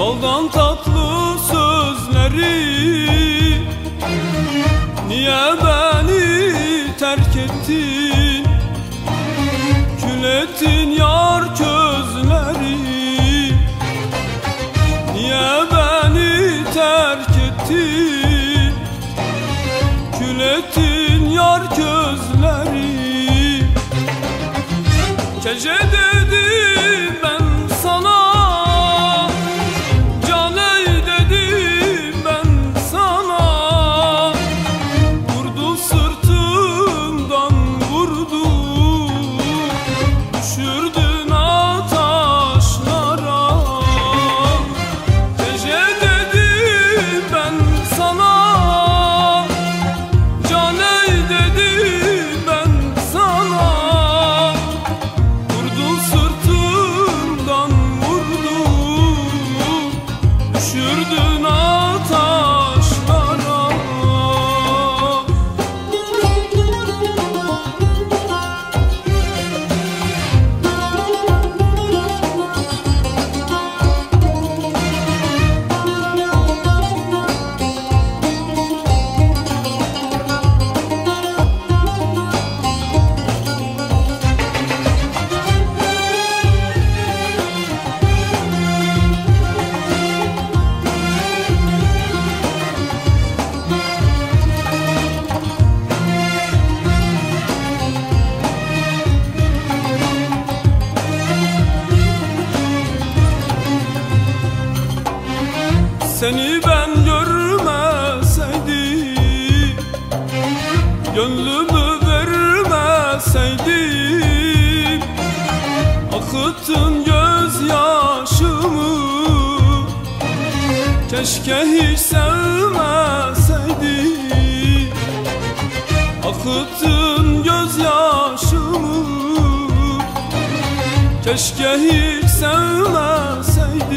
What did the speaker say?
Baldan tatlı sözleri, niye beni terk ettin? Kül ettin yar közleri, niye beni terk ettin? Kül ettin yar közleri. Gece dedim ben sana, caney dedim ben sana. Vurdu sırtımdan vurdu, düşürdün ataşlara. Gece dedim ben sana, caney dedim ben sana. Düşürdün ataşlara. Seni ben görmeseydim, gönlümü vermeseydim, akıttın gözyaşımı. Keşke hiç sevmeseydim, akıttın gözyaşımı. Keşke hiç sevmeseydim,